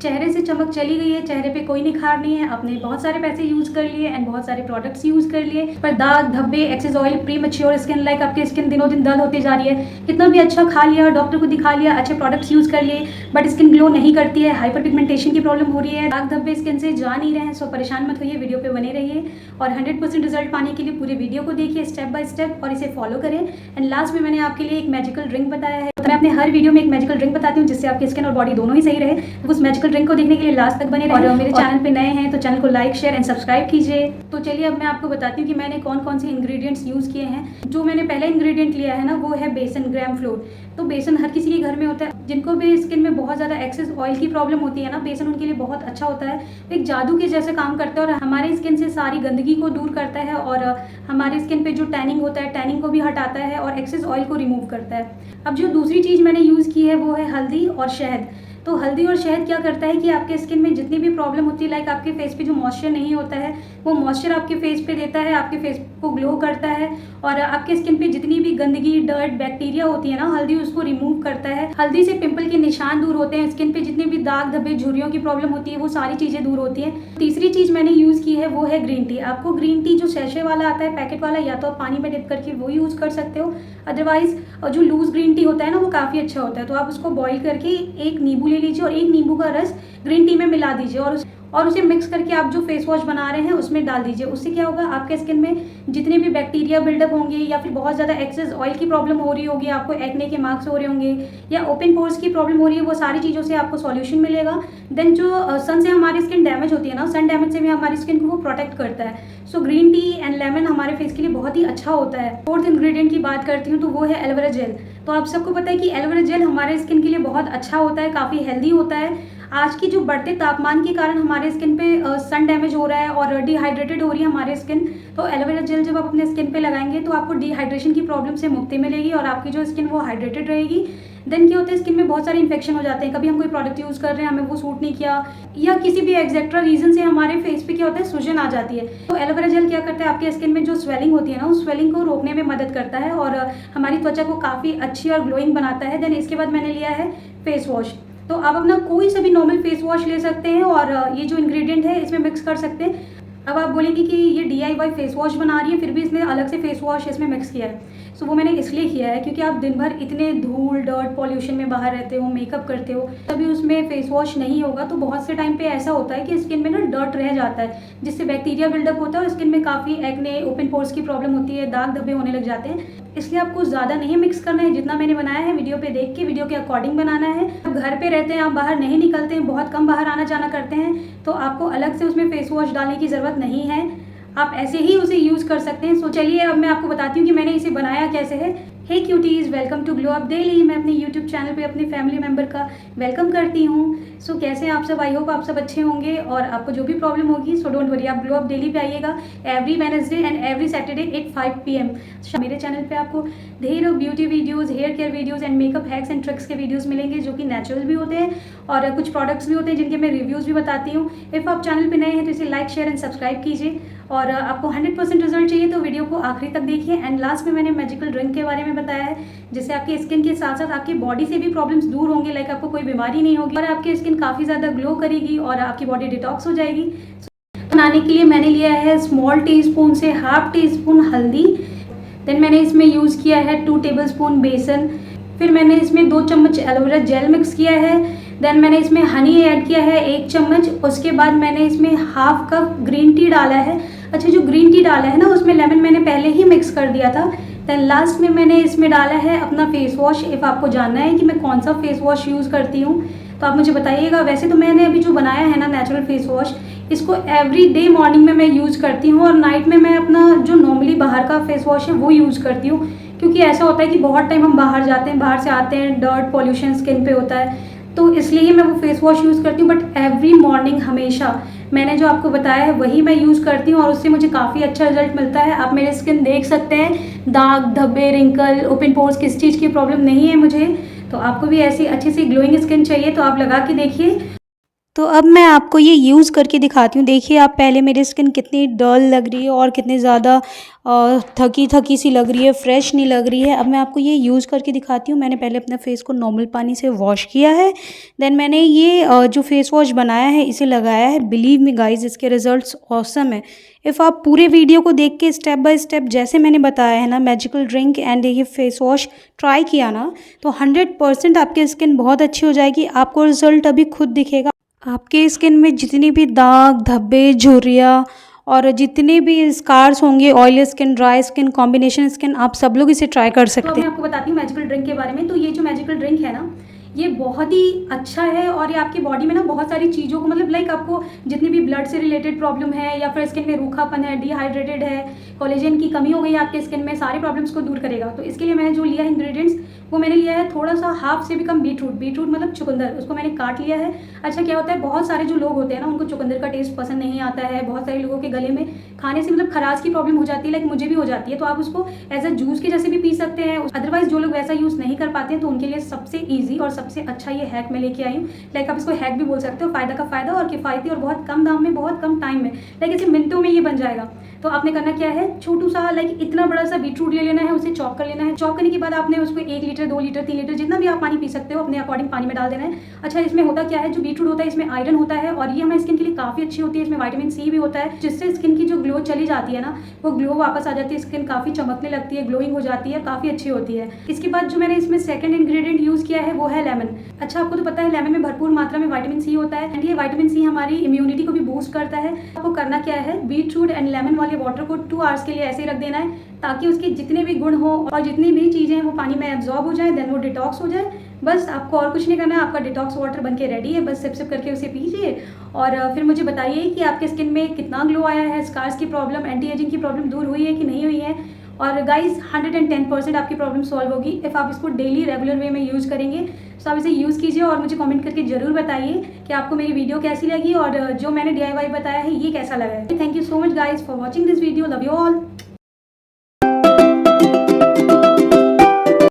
चेहरे से चमक चली गई है, चेहरे पे कोई निखार नहीं है, आपने बहुत सारे पैसे यूज़ कर लिए एंड बहुत सारे प्रोडक्ट्स यूज़ कर लिए, पर दाग धब्बे, excess oil, pre mature skin, like आपकी स्किन दिनों दिन डल होती जा रही है। कितना भी अच्छा खा लिया, डॉक्टर को दिखा लिया, अच्छे प्रोडक्ट्स यूज़ कर लिए, बट स्किन ग्लो नहीं करती है, हाइपर पिगमेंटेशन की प्रॉब्लम हो रही है, दाग धब्बे स्किन से जा नहीं रहे हैं। सो परेशान मत होइए, वीडियो पे बने रहिए और 100% रिजल्ट पाने के लिए पूरे वीडियो को देखिए स्टेप बाय स्टेप और इसे फॉलो करें। एंड लास्ट में मैंने आपके लिए एक मैजिकल ड्रिंक बताया है। तो मैं अपने हर वीडियो में एक मैजिकल ड्रिंक बताती हूँ जिससे आपकी स्किन और बॉडी दोनों ही सही रहे। तो उस मैजिकल ड्रिंक को देखने के लिए लास्ट तक बने रहिए और मेरे चैनल पे नए हैं तो चैनल को लाइक शेयर एंड सब्सक्राइब कीजिए। तो चलिए अब मैं आपको बताती हूँ कि मैंने कौन कौन से इंग्रेडिएंट्स यूज़ किए हैं। जो मैंने पहला इंग्रेडिएंट लिया है ना वो है बेसन, ग्राम फ्लोर। तो बेसन हर किसी के घर में होता है, जिनको भी स्किन में बहुत ज़्यादा एक्सेस ऑयल की प्रॉब्लम होती है ना, बेसन उनके लिए बहुत अच्छा होता है। एक जादू के जैसे काम करता है और हमारी स्किन से सारी गंदगी को दूर करता है और हमारी स्किन पे जो टैनिंग होता है टैनिंग को भी हटाता है और एक्सेस ऑयल को रिमूव करता है। अब जो दूसरी चीज़ मैंने यूज़ की है वो है हल्दी और शहद। तो हल्दी और शहद क्या करता है कि आपके स्किन में जितनी भी प्रॉब्लम होती है, लाइक आपके फेस पे जो मॉइस्चर नहीं होता है वो मॉइस्चर आपके फेस पे देता है, आपके फेस को ग्लो करता है और आपके स्किन पे जितनी भी गंदगी, डर्ट, बैक्टीरिया होती है ना, हल्दी उसको रिमूव करता है। हल्दी से पिंपल के निशान दूर होते हैं, स्किन पे जितने भी दाग धब्बे, झुर्रियों की प्रॉब्लम होती है वो सारी चीज़ें दूर होती हैं। तीसरी चीज़ मैंने यूज़ की है वो है ग्रीन टी। आपको ग्रीन टी जो सैशे वाला आता है, पैकेट वाला, या तो आप पानी में डिप करके वो यूज़ कर सकते हो, अदरवाइज जो लूज ग्रीन टी होता है ना वो काफ़ी अच्छा होता है। तो आप उसको बॉईल करके एक नींबू ले लीजिए और एक नींबू का रस ग्रीन टी में मिला दीजिए और उसे मिक्स करके आप जो फेस वॉश बना रहे हैं उसमें डाल दीजिए। उससे क्या होगा, आपके स्किन में जितने भी बैक्टीरिया बिल्डअप होंगे या फिर बहुत ज़्यादा एक्सेस ऑयल की प्रॉब्लम हो रही होगी, आपको एक्ने के मार्क्स हो रहे होंगे या ओपन पोर्स की प्रॉब्लम हो रही है, वो सारी चीज़ों से आपको सॉल्यूशन मिलेगा। देन जो सन से हमारी स्किन डैमेज होती है ना, सन डैमेज से भी हमारी स्किन को वो प्रोटेक्ट करता है। So green tea and lemon हमारे फेस के लिए बहुत ही अच्छा होता है। फोर्थ इंग्रेडिएंट की बात करती हूँ तो वो है एलोवेरा जेल। तो आप सबको पता है कि एलोवेरा जेल हमारे स्किन के लिए बहुत अच्छा होता है, काफ़ी हेल्दी होता है। आज की जो बढ़ते तापमान के कारण हमारे स्किन पे सन डैमेज हो रहा है और डिहाइड्रेटेड हो रही है हमारी स्किन, तो एलोवेरा जेल जब आप अपने स्किन पे लगाएंगे तो आपको डिहाइड्रेशन की प्रॉब्लम से मुक्ति मिलेगी और आपकी जो स्किन वो हाइड्रेटेड रहेगी। देन क्या होता है, स्किन में बहुत सारे इन्फेक्शन हो जाते हैं, कभी हम कोई प्रोडक्ट यूज़ कर रहे हैं, हमें वो सूट नहीं किया या किसी भी एक्सेट्रा रीजन से हमारे फेस पे क्या होता है, सूजन आ जाती है। तो एलोवेरा जेल क्या करता है, आपके स्किन में जो स्वेलिंग होती है ना उस स्वेलिंग को रोकने में मदद करता है और हमारी त्वचा को काफ़ी अच्छी और ग्लोइंग बनाता है। देन इसके बाद मैंने लिया है फेस वॉश। तो आप अपना कोई सा भी नॉर्मल फेस वॉश ले सकते हैं और ये जो इंग्रेडिएंट है इसमें मिक्स कर सकते हैं। अब आप बोलेंगे कि ये DIY फेस वॉश बना रही है फिर भी इसने अलग से फेस वॉश इसमें मिक्स किया है। सो वो मैंने इसलिए किया है क्योंकि आप दिन भर इतने धूल, डर्ट, पॉल्यूशन में बाहर रहते हो, मेकअप करते हो, तभी उसमें फेस वॉश नहीं होगा तो बहुत से टाइम पे ऐसा होता है कि स्किन में ना डर्ट रह जाता है जिससे बैक्टीरिया बिल्डअप होता है और स्किन में काफ़ी एक्ने, ओपन पोर्स की प्रॉब्लम होती है, दाग धब्बे होने लग जाते हैं। इसलिए आपको ज़्यादा नहीं मिक्स करना है, जितना मैंने बनाया है वीडियो पे देख के वीडियो के अकॉर्डिंग बनाना है। आप घर पे रहते हैं, आप बाहर नहीं निकलते हैं, बहुत कम बाहर आना जाना करते हैं, तो आपको अलग से उसमें फेस वॉश डालने की ज़रूरत नहीं है, आप ऐसे ही उसे यूज़ कर सकते हैं। सो चलिए अब मैं आपको बताती हूँ कि मैंने इसे बनाया कैसे है। Hey cuties, welcome to glow up daily. मैं अपने यूट्यूब चैनल पे अपने फैमिली मेम्बर का वेलकम करती हूँ। सो कैसे हैं आप सब, आई होप आप सब अच्छे होंगे और आपको जो भी प्रॉब्लम होगी सो डोंट वरी, आप ग्लो अप डेली पे आइएगा every Wednesday and every Saturday at 5 PM। मेरे चैनल पे आपको ढेर beauty videos, hair care videos and makeup hacks and tricks के वीडियोज़ मिलेंगे जो कि नेचुरल भी होते हैं और कुछ प्रोडक्ट्स भी होते हैं जिनके मैं रिव्यूज़ भी बताती हूँ। इफ़ आप चैनल पर नए हैं तो इसे लाइक शेयर एंड सब्सक्राइब कीजिए और आपको 100% रिजल्ट चाहिए तो वीडियो को आखिरी तक देखिए। एंड लास्ट में मैंने मैजिकल ड्रिंक के बारे में बताया है जिससे आपकी स्किन के साथ साथ आपकी बॉडी से भी प्रॉब्लम्स दूर होंगे, लाइक आपको कोई बीमारी नहीं होगी और आपकी स्किन काफ़ी ज़्यादा ग्लो करेगी और आपकी बॉडी डिटॉक्स हो जाएगी। बनाने के लिए मैंने लिया है स्मॉल टीस्पून से हाफ टीस्पून हल्दी, देन मैंने इसमें यूज़ किया है 2 टेबलस्पून बेसन, फिर मैंने इसमें 2 चम्मच एलोवेरा जेल मिक्स किया है, देन मैंने इसमें हनी ऐड किया है 1 चम्मच, उसके बाद मैंने इसमें हाफ कप ग्रीन टी डाला है। अच्छा, जो ग्रीन टी डाला है ना उसमें लेमन मैंने पहले ही मिक्स कर दिया था। देन लास्ट में मैंने इसमें डाला है अपना फेस वॉश। इफ़ आपको जानना है कि मैं कौन सा फेस वॉश यूज़ करती हूँ तो आप मुझे बताइएगा। वैसे तो मैंने अभी जो बनाया है ना नेचुरल फेस वॉश, इसको एवरी डे मॉर्निंग में मैं यूज़ करती हूँ और नाइट में मैं अपना जो नॉर्मली बाहर का फेस वॉश है वो यूज़ करती हूँ, क्योंकि ऐसा होता है कि बहुत टाइम हम बाहर जाते हैं, बाहर से आते हैं, डर्ट, पॉल्यूशन स्किन पे होता है, तो इसलिए ही मैं वो फेस वॉश यूज़ करती हूँ। बट एवरी मॉर्निंग हमेशा मैंने जो आपको बताया है वही मैं यूज़ करती हूँ और उससे मुझे काफ़ी अच्छा रिजल्ट मिलता है। आप मेरे स्किन देख सकते हैं, दाग धब्बे, रिंकल, ओपन पोर्स, किस चीज़ की प्रॉब्लम नहीं है मुझे। तो आपको भी ऐसी अच्छी सी ग्लोइंग स्किन चाहिए तो आप लगा के देखिए। तो अब मैं आपको ये यूज़ करके दिखाती हूँ। देखिए आप पहले मेरी स्किन कितनी डल लग रही है और कितनी ज़्यादा थकी थकी सी लग रही है, फ्रेश नहीं लग रही है। अब मैं आपको ये यूज़ करके दिखाती हूँ। मैंने पहले अपने फेस को नॉर्मल पानी से वॉश किया है, देन मैंने ये जो फेस वॉश बनाया है इसे लगाया है। बिलीव मी गाइज़, इसके रिज़ल्ट्स ऑसम है। इफ़ आप पूरे वीडियो को देख के स्टेप बाय स्टेप जैसे मैंने बताया है ना, मैजिकल ड्रिंक एंड ये फेस वॉश ट्राई किया ना, तो 100% आपकी स्किन बहुत अच्छी हो जाएगी। आपको रिज़ल्ट अभी खुद दिखेगा। आपके स्किन में जितनी भी दाग धब्बे झुर्रियाँ और जितने भी स्कार्स होंगे, oily skin, dry skin, combination skin, आप सब लोग इसे ट्राई कर सकते हैं। तो मैं आपको बताती हूँ मैजिकल ड्रिंक के बारे में। तो ये जो मैजिकल ड्रिंक है ना, ये बहुत ही अच्छा है और ये आपकी बॉडी में ना बहुत सारी चीज़ों को, मतलब लाइक आपको जितनी भी ब्लड से रिलेटेड प्रॉब्लम है या फिर स्किन में रूखापन है, डिहाइड्रेटेड है, कोलेजन की कमी हो गई है आपके स्किन में, सारे प्रॉब्लम्स को दूर करेगा। तो इसके लिए मैंने जो लिया है इंग्रेडिएंट्स, वो मैंने लिया है थोड़ा सा हाफ से भी कम बीटरूट मतलब चुकंदर, उसको मैंने काट लिया है। अच्छा क्या होता है, बहुत सारे जो लोग होते हैं ना उनको चुकंदर का टेस्ट पसंद नहीं आता है। बहुत सारे लोगों के गले में खाने से मतलब खराश की प्रॉब्लम हो जाती है, लाइक मुझे भी हो जाती है। तो आप उसको एज अ जूस के जैसे भी पी सकते हैं। अदरवाइज जो लोग वैसा यूज़ नहीं कर पाते हैं तो उनके लिए सबसे ईजी और सबसे अच्छा ये हैक मैं लेके आई हूँ। लाइक आप इसको हैक भी बोल सकते हो, फ़ायदा का फ़ायदा और किफ़ायती और बहुत कम दाम में, बहुत कम टाइम में, लाइक इसे मिनटों में ये बन जाएगा। तो आपने करना क्या है, छोटू सा लाइक इतना बड़ा सा बीटरूट ले लेना है, उसे चॉप कर लेना है। चॉप करने के बाद आपने उसको 1 लीटर 2 लीटर 3 लीटर जितना भी आप पानी पी सकते हो अपने अकॉर्डिंग पानी में डाल देना है। अच्छा इसमें होता क्या है, जो बीटरूट होता है इसमें आयरन होता है और ये हमारी स्किन के लिए काफ़ी अच्छी होती है। इसमें विटामिन सी भी होता है, जिससे स्किन की जो ग्लो चली जाती है ना, वो ग्लो वापस आ जाती है, स्किन काफ़ी चमकने लगती है, ग्लोइंग हो जाती है, काफ़ी अच्छी होती है। इसके बाद जो मैंने इसमें सेकंड इंग्रेडिएंट यूज़ किया है वो है लेमन। अच्छा आपको तो पता है लेमन में भरपूर मात्रा में विटामिन सी होता है एंड ये विटामिन सी हमारी इम्यूनिटी को भी बूस्ट करता है। आपको करना क्या है, बीटरूट एंड लेमन वाले वाटर को 2 आवर्स के लिए ऐसे ही रख देना है ताकि उसके जितने भी गुण हो और जितनी भी चीज़ें हैं वो पानी में एब्जॉर्ब हो जाए, देन वो डिटॉक्स हो जाए। बस आपको और कुछ नहीं करना है, आपका डिटॉक्स वाटर बन के रेडी है। बस सिप सिप करके उसे पीजिए और फिर मुझे बताइए कि आपके स्किन में कितना ग्लो आया है, स्कार्स की प्रॉब्लम, एंटी एजिंग की प्रॉब्लम दूर हुई है कि नहीं हुई है। और गाइज 110% आपकी प्रॉब्लम सॉल्व होगी इफ़ आप इसको डेली रेगुलर वे में यूज़ करेंगे। तो आप इसे यूज़ कीजिए और मुझे कमेंट करके ज़रूर बताइए कि आपको मेरी वीडियो कैसी लगी और जो मैंने DIY बताया है ये कैसा लगा है। Thank you so much guys for watching this video. Love you all.